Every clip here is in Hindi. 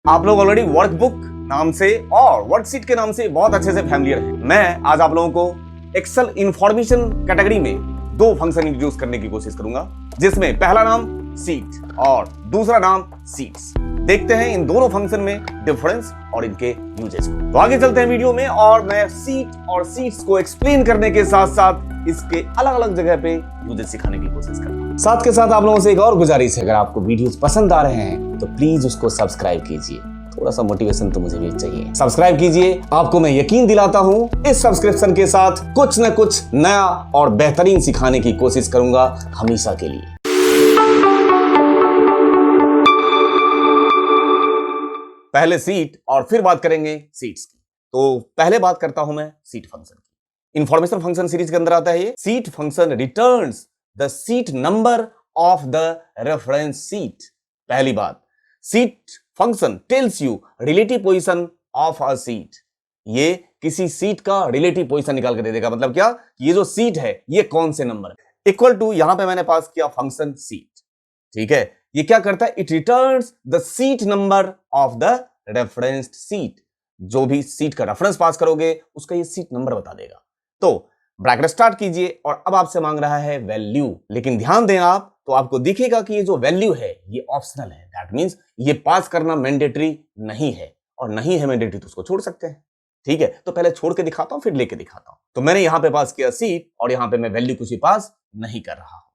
आप लोग ऑलरेडी वर्कबुक नाम से और वर्कशीट के नाम से बहुत अच्छे से फैमिलियर हैं। मैं आज आप लोगों को एक्सेल इंफॉर्मेशन कैटेगरी में दो फंक्शन इंट्रोड्यूस करने की कोशिश करूंगा, जिसमें पहला नाम सीट और दूसरा नाम सीट्स। देखते हैं इन दोनों फंक्शन में डिफरेंस और इनके यूजेस को। तो आगे चलते हैं वीडियो में और मैं सीट और सीट्स को एक्सप्लेन करने के साथ साथ इसके अलग अलग जगह पे यूजेस सिखाने की कोशिश करूंगा। साथ के साथ आप लोगों से एक और गुजारिश है, अगर आपको वीडियोस पसंद आ रहे हैं तो प्लीज उसको सब्सक्राइब कीजिए। थोड़ा सा मोटिवेशन तो मुझे भी चाहिए। सब्सक्राइब कीजिए, आपको मैं यकीन दिलाता हूं इस सब्सक्रिप्शन के साथ कुछ न कुछ नया और बेहतरीन सिखाने की कोशिश करूंगा हमेशा के लिए। पहले सीट और फिर बात करेंगे सीट्स की। तो पहले बात करता हूं मैं सीट फंक्शन की। इंफॉर्मेशन फंक्शन सीरीज के अंदर आता है ये। Seat function returns the seat number of the reference seat. पहली बात, seat function tells you relative position of a seat. ये किसी सीट का रिलेटिव पोजीशन निकाल के दे देगा। मतलब क्या, ये जो सीट है ये कौन से नंबर है। इक्वल टू यहां पे मैंने पास किया फंक्शन सीट, ठीक है। ये क्या करता है, it returns the seat number of the referenced seat. जो भी सीट का रेफरेंस पास करोगे उसका ये सीट नंबर बता देगा। तो ब्रैकेट स्टार्ट कीजिए और अब आपसे मांग रहा है वैल्यू, लेकिन ध्यान दें आप, तो आपको दिखेगा कि ये जो वैल्यू है ये ऑप्शनल है। दैट मींस ये पास करना मैंडेटरी नहीं है, और नहीं है मैंडेटरी तो उसको छोड़ सकते हैं, ठीक है। तो पहले छोड़ के दिखाता हूं फिर लेके दिखाता हूं। तो मैंने यहां पे पास किया सीट और यहां पे मैं वैल्यू कुछ भी पास नहीं कर रहा हूं।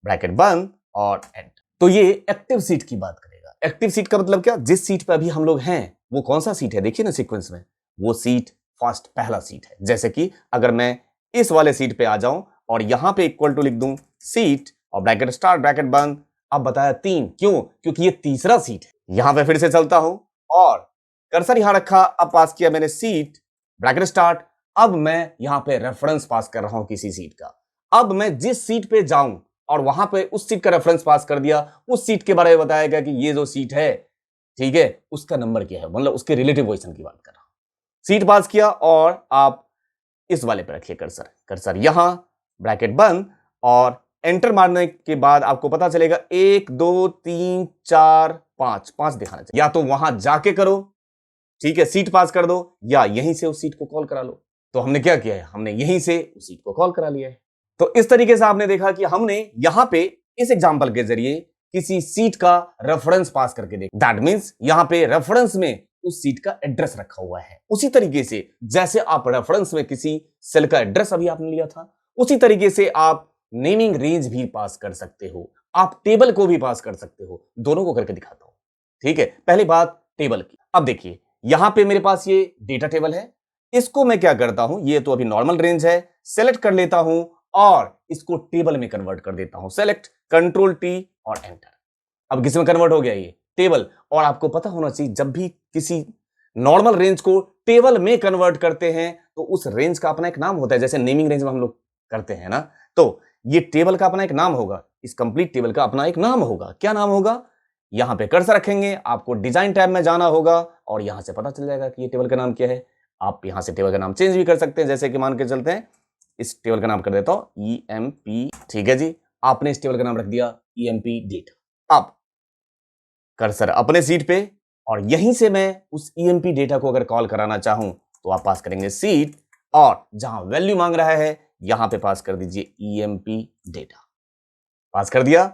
ब्रैकेट बंद और एंड। तो ये एक्टिव सीट की बात करेगा। एक्टिव सीट का मतलब क्या, जिस सीट पे अभी हम लोग हैं वो कौन सा सीट है, देखिए ना सीक्वेंस में, वो सीट फर्स्ट पहला सीट है। जैसे कि अगर मैं इस वाले सीट पे आ जाऊं और यहां पे इक्वल टू लिख दूं सीट और ब्रैकेट स्टार्ट ब्रैकेट बंद। अब बताया 3, क्यों, क्योंकि ये तीसरा सीट है। यहां पे फिर से चलता हूं और कर्सर यहां रखा, अब पास किया मैंने सीट ब्रैकेट स्टार्ट। अब मैं यहां पे रेफरेंस पास कर रहा हूं किसी सीट का। अब मैं जिस सीट पे जाऊं और वहां पे उस सीट का रेफरेंस पास कर दिया, उस सीट के बारे में बताएगा कि ये जो सीट है, ठीक है, उसका नंबर क्या है, मतलब उसके रिलेटिव पोजीशन की बात कर रहा हूं। सीट पास किया और आप इस वाले पे रखिए कर्सर, कर्सर यहां ब्रैकेट बंद और एंटर मारने के बाद आपको पता चलेगा 1 2 3 4 5 दिखाना चाहिए। या तो वहां जाके करो, ठीक है, सीट पास कर दो, या यहीं से उस सीट को कॉल करा लो। तो हमने क्या किया है, हमने यहीं से उस सीट को कॉल करा लिया है। तो इस तरीके से आपने देखा कि हमने यहां पे इस एग्जांपल के जरिए किसी सीट का रेफरेंस पास करके देखा। दैट मींस यहां पे रेफरेंस में उस सीट का एड्रेस रखा हुआ है। उसी तरीके से जैसे आप रेफरेंस में किसी सेल का एड्रेस अभी आपने लिया था, उसी तरीके से आप नेमिंग रेंज भी पास कर सकते हो, आप टेबल को भी पास कर सकते हो। दोनों को करके दिखाता हूं, ठीक है। पहली बात टेबल की। अब देखिए यहां पे मेरे पास ये डेटा टेबल है। इसको मैं क्या करता हूं, ये तो अभी नॉर्मल रेंज है, सेलेक्ट कर लेता हूं और इसको टेबल में कन्वर्ट कर देता हूं। सेलेक्ट, कंट्रोल टी और एंटर। अब किस में कन्वर्ट हो गया, ये टेबल। और आपको पता होना चाहिए जब भी किसी नॉर्मल रेंज को टेबल में कन्वर्ट करते हैं तो उस रेंज का अपना एक नाम होता है। जैसे नेमिंग रेंज में हम लोग करते हैं ना, तो ये टेबल का अपना एक नाम होगा, इस कंप्लीट टेबल का अपना एक नाम होगा। क्या नाम होगा, यहां पे कर्सर रखेंगे, आपको डिजाइन टैब में जाना होगा और यहां से पता चल जाएगा कि ये टेबल का नाम क्या है। आप यहां से टेबल का नाम चेंज भी कर सकते हैं। जैसे कि मान के चलते हैं इस टेबल का नाम कर देता हूं EMP, ठीक है जी। आपने इस टेबल का नाम रख दिया EMP डेटा। अब कर्सर अपने सीट पे और यहीं से मैं उस EMP डेटा को अगर कॉल कराना चाहूं तो आप पास करेंगे सीट और जहां वैल्यू मांग रहा है यहां पे पास कर दीजिए EMP डेटा। पास कर दिया,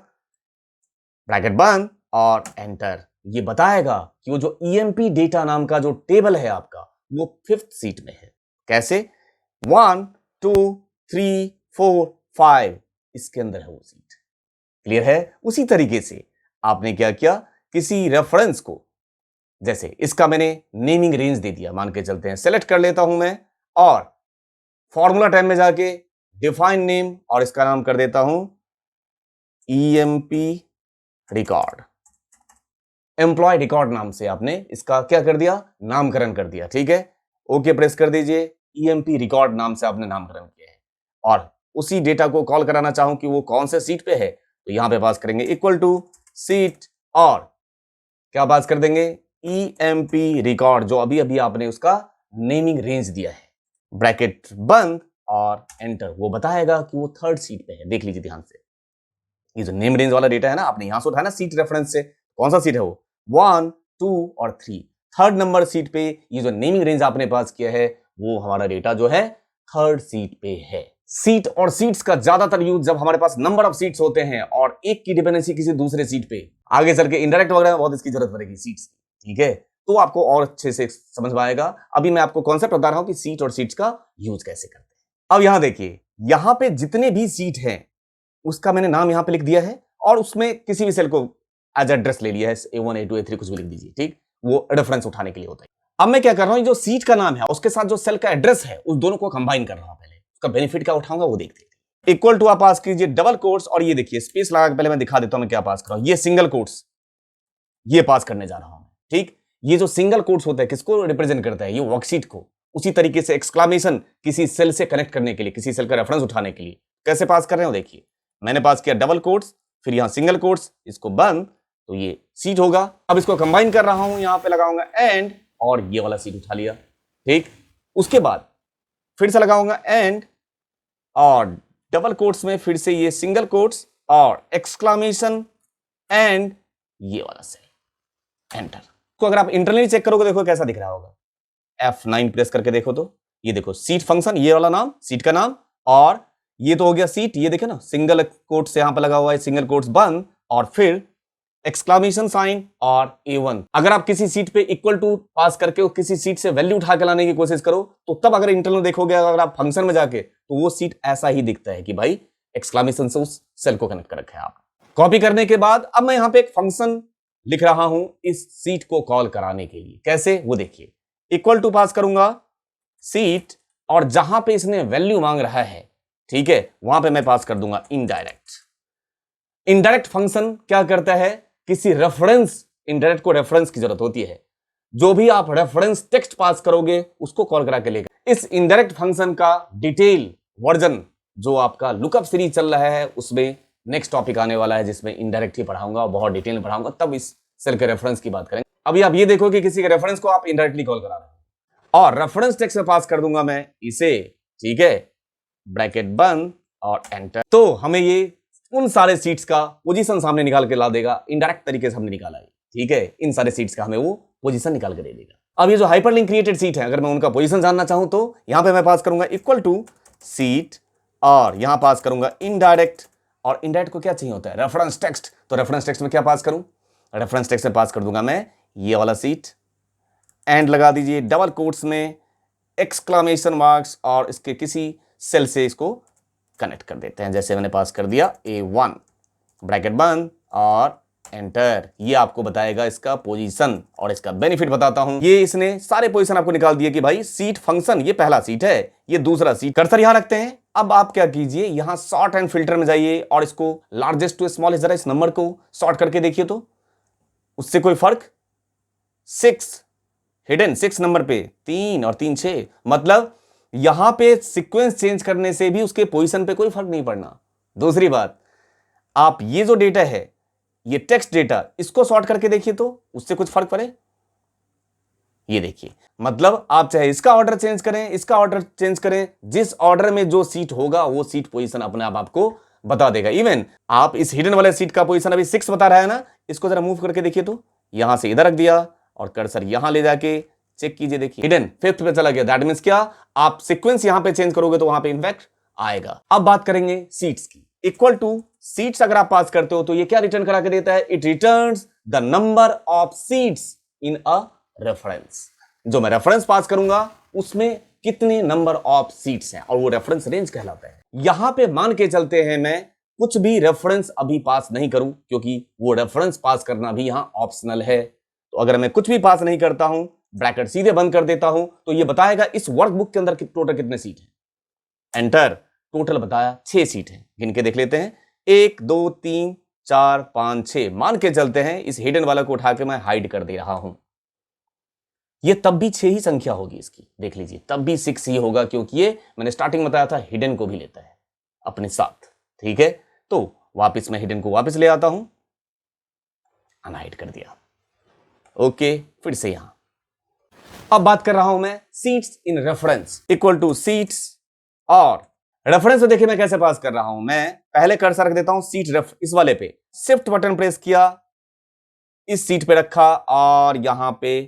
ब्रैकेट बंद और एंटर। ये बताएगा कि वो जो EMP डेटा नाम का जो टेबल है आपका वो 5th सीट में है। कैसे, 1 2 3 4 5 इसके अंदर है वो सीट। क्लियर है। उसी तरीके से आपने क्या किया, किसी रेफरेंस को, जैसे इसका मैंने नेमिंग रेंज दे दिया, मान के चलते हैं, सेलेक्ट कर लेता हूं मैं और फॉर्मूला टैब में जाके डिफाइन नेम और इसका नाम कर देता हूं EMP रिकॉर्ड। एम्प्लॉय रिकॉर्ड नाम से आपने इसका क्या कर दिया, नामकरण कर दिया, ठीक है। ओके प्रेस कर दीजिए। EMP रिकॉर्ड नाम से आपने नामकरण किया है और उसी डेटा को कॉल कराना चाहूं कि वो कौन से सीट पे है, तो यहां पे पास करेंगे इक्वल टू सीट और क्या पास कर देंगे EMP रिकॉर्ड, जो अभी अभी आपने उसका नेमिंग रेंज दिया है। ब्रैकेट बंद और एंटर। वो बताएगा कि वो 3rd सीट पे है। देख लीजिए ध्यान से, ये जो नेम रेंज वाला डेटा है ना, आपने यहां से उठाया ना सीट रेफरेंस से, कौन सा सीट है वो, 1 2 और 3। थर्ड नंबर सीट पे ये जो नेमिंग रेंज आपने पास किया है वो हमारा डेटा जो है थर्ड सीट पे है। सीट और सीट्स का ज्यादातर यूज जब हमारे पास नंबर ऑफ सीट्स होते हैं और एक की डिपेंडेंसी किसी दूसरे सीट पे, आगे चल के इंडायरेक्ट वगैरह में बहुत इसकी जरूरत पड़ेगी सीट्स की, ठीक है, तो आपको और अच्छे से समझ में आएगा। अभी मैं आपको कॉन्सेप्ट बता रहा हूं कि सीट और सीट्स का यूज कैसे करते हैं। अब यहां देखिए, यहां पे जितने भी सीट हैं उसका मैंने नाम यहां पे लिख दिया है और उसमें किसी भी सेल को एज एड्रेस ले लिया है, A1 A2 A3 कुछ भी लिख दीजिए, ठीक, वो रेफरेंस उठाने के लिए होता है। अब मैं क्या कर रहा हूं, जो सीट का नाम है उसके साथ जो सेल का एड्रेस है उस दोनों को कंबाइन कर रहा हूं। पहले उसका बेनिफिट क्या उठाऊंगा वो देखते हैं। इक्वल टू आप पास कीजिए डबल कोट्स और ये देखिए स्पेस लगा के पहले मैं दिखा देता हूं मैं क्या पास कर रहा हूं। ये सिंगल कोट्स ये पास करने जा रहा हूं, ठीक। ये जो सिंगल कोट्स होता है किसको रिप्रेजेंट करता है, ये वर्कशीट को। उसी तरीके से एक्सक्लामेशन किसी सेल से कनेक्ट करने के लिए, किसी सेल का रेफरेंस उठाने के लिए कैसे पास कर रहे हो देखिए। मैंने पास किया डबल कोट्स, फिर यहां सिंगल कोट्स, इसको बंद, तो ये सीट होगा। अब इसको कंबाइन कर रहा हूं, यहां पे लगाऊंगा एंड और ये वाला सीट उठा लिया, ठीक। उसके बाद फिर से लगाऊंगा एंड और डबल कोट्स में फिर से ये सिंगल कोट्स और एक्सक्लामेशन एंड ये वाला सेल, एंटर। को अगर आप इंटरनली चेक करोगे देखो कैसा दिख रहा होगा। F9 प्रेस करके देखो तो ये देखो सीट फंक्शन, ये वाला नाम सीट का नाम, और ये तो हो गया सीट, ये देखे ना सिंगल कोट्स यहां पर लगा हुआ है, सिंगल कोट्स बंद और फिर एक्सक्लामेशन साइन और A1। अगर आप किसी सीट पे इक्वल टू पास करके किसी सीट से वैल्यू उठा के लाने की कोशिश करो तो तब अगर इंटरनल देखोगे, अगर आप फंक्शन में जाके, तो वो सीट ऐसा ही दिखता है कि भाई एक्सक्लामेशन से उस सेल को कनेक्ट कर रखा है आप। कॉपी करने के बाद अब मैं यहां पे एक फंक्शन लिख रहा हूं इस सीट को कॉल कराने के लिए। कैसे वो देखिए, इक्वल टू पास करूंगा सीट और जहां पे इसने वैल्यू मांग रहा है, ठीक है, वहां पे मैं पास कर दूंगा इनडायरेक्ट। इनडायरेक्ट फंक्शन क्या करता है, किसी रेफरेंस, इनडायरेक्ट को रेफरेंस की जरूरत होती है, जो भी आप रेफरेंस टेक्स्ट पास करोगे उसको कॉल करा के लेगा। इस इनडायरेक्ट फंक्शन का डिटेल वर्जन जो आपका लुकअप सीरीज चल रहा है उसमें नेक्स्ट टॉपिक आने वाला है जिसमें इनडायरेक्ट ही पढ़ाऊंगा और बहुत डिटेल में पढ़ाऊंगा, तब इस सेल के रेफरेंस की बात करेंगे। अभी आप ये देखो कि किसी के रेफरेंस को आप इनडायरेक्टली कॉल करा रहे हो और रेफरेंस टेक्स्ट में पास कर दूंगा मैं इसे, ठीक है, ब्रैकेट बंद और एंटर। तो हमें ये उन सारे सीट्स का पोजीशन सामने निकाल के ला देगा, इनडायरेक्ट तरीके से हमने निकाला है, ठीक है, इन सारे सीट्स का हमें वो पोजीशन निकाल के दे देगा। अब ये जो हाइपरलिंक क्रिएटेड सीट है, अगर मैं उनका पोजीशन जानना चाहूं तो यहां पे मैं पास करूंगा इक्वल टू सीट और यहां पास करूंगा इनडायरेक्ट, और इनडायरेक्ट को क्या चाहिए होता है, रेफरेंस टेक्स्ट। तो रेफरेंस टेक्स्ट में क्या पास करूं, रेफरेंस टेक्स्ट में पास कर दूंगा मैं ये वाला सीट, एंड लगा दीजिए डबल कोट्स में एक्सक्लामेशन मार्क्स और इसके किसी सेल से इसको कनेक्ट कर देते हैं। जैसे मैंने पास कर दिया A1, ब्रैकेट बंद और एंटर। ये आपको बताएगा इसका पोजीशन और इसका बेनिफिट बताता हूं। ये इसने सारे पोजीशन आपको निकाल दिए कि भाई सीट फंक्शन ये पहला सीट है, ये दूसरा सीट। कर्सर यहां रखते हैं। अब आप क्या कीजिए, यहां सॉर्ट एंड फिल्टर में जाइए और इसको लार्जेस्ट टू स्मॉलेस्ट, जरा इस नंबर को सॉर्ट करके देखिए तो उससे कोई फर्क, 6 हिडन 6 नंबर पे 3 और 3 6, मतलब यहां पे सीक्वेंस चेंज करने से भी उसके पोजीशन पे कोई फर्क नहीं पड़ना। दूसरी बात, आप ये जो डेटा है ये टेक्स्ट डेटा, इसको सॉर्ट करके देखिए तो उससे कुछ फर्क पड़े। ये देखिए, मतलब आप चाहे इसका ऑर्डर चेंज करें, इसका ऑर्डर चेंज करें, जिस ऑर्डर में जो सीट होगा वो सीट पोजीशन अपने आप आपको बता देगा। इवन आप इस हिडन वाले सीट का पोजीशन अभी 6 बता रहा है ना, इसको जरा मूव करके देखिए तो यहां से इधर रख दिया और कर्सर यहां ले जाके चेक कीजिए, देखिए हिडन 5th पे चला गया। दैट मींस क्या, आप सीक्वेंस यहां पे चेंज करोगे तो वहां पे इनफैक्ट आएगा। अब बात करेंगे सीट्स की। इक्वल टू सीट्स अगर आप पास करते हो तो ये क्या रिटर्न करा के देता है, it returns the number of seats in a reference. जो मैं रेफरेंस पास करूंगा उसमें कितने नंबर ऑफ सीट्स हैं, और वो रेफरेंस रेंज कहलाता है। यहां पे मान के चलते हैं मैं कुछ भी रेफरेंस अभी पास नहीं करूं, क्योंकि वो रेफरेंस पास करना भी यहां ऑप्शनल है। तो अगर मैं कुछ भी पास नहीं करता हूं, ब्रैकेट सीधे बंद कर देता हूं, तो ये बताएगा इस वर्कबुक के अंदर टोटल कितने सीट हैं। एंटर, टोटल बताया 6 सीट हैं। गिन के देख लेते हैं, 1 2 3 4 5 6। मान के चलते हैं इस हिडन वाला को उठा के मैं हाइड कर दे रहा हूं, ये तब भी 6 ही संख्या होगी इसकी, देख लीजिए, तब भी 6 ही होगा, क्योंकि ये मैंने स्टार्टिंग बताया था हिडन को भी लेता है अपने साथ, ठीक है। तो वापस मैं हिडन को वापस ले आता हूं, अनहाइड कर दिया, ओके। फिर से यहां अब बात कर रहा हूं मैं seats in reference. Equal two seats और रेफरेंस देखिए मैं कैसे पास कर रहा हूं। मैं पहले कर्सर रख देता हूं सीट रेफ इस वाले पे, शिफ्ट बटन प्रेस किया, इस सीट पे रखा और यहां पे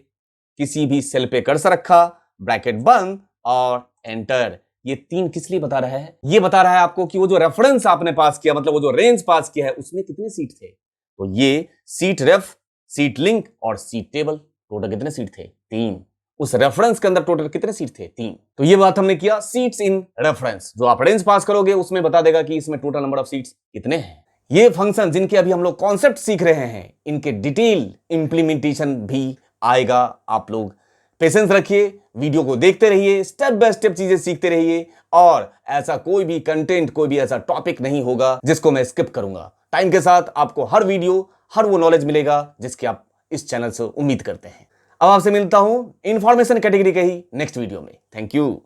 किसी भी सेल पे कर्सर रखा, ब्रैकेट बंद और एंटर। ये 3 किस लिए बता रहा है? ये बता रहा है आपको कि वो जो रेफरेंस आपने पास किया, मतलब वो जो रेंज पास किया है, उसमें कितने सीट थे। तो ये सीट रेफ, सीट लिंक और सीट टेबल, टोटल कितने सीट थे? 3। उस रेफरेंस के अंदर टोटल कितने सीट थे? 3। तो ये बात हमने किया सीट्स इन रेफरेंस। जो आप रेंज पास करोगे उसमें बता देगा कि इसमें टोटल नंबर ऑफ सीट्स कितने हैं। ये फंक्शन जिनके अभी हम लोग कॉन्सेप्ट सीख रहे हैं, इनके डिटेल इंप्लीमेंटेशन भी आएगा। आप लोग पेशेंस रखिए, वीडियो को देखते रहिए, स्टेप बाय स्टेप चीजें सीखते रहिए और ऐसा कोई भी कंटेंट, कोई भी ऐसा टॉपिक नहीं होगा जिसको मैं स्किप करूंगा। टाइम के साथ आपको हर वीडियो, हर वो नॉलेज मिलेगा जिसकी आप इस चैनल से उम्मीद करते हैं। अब आपसे मिलता हूं इंफॉर्मेशन कैटेगरी के ही नेक्स्ट वीडियो में। Thank you.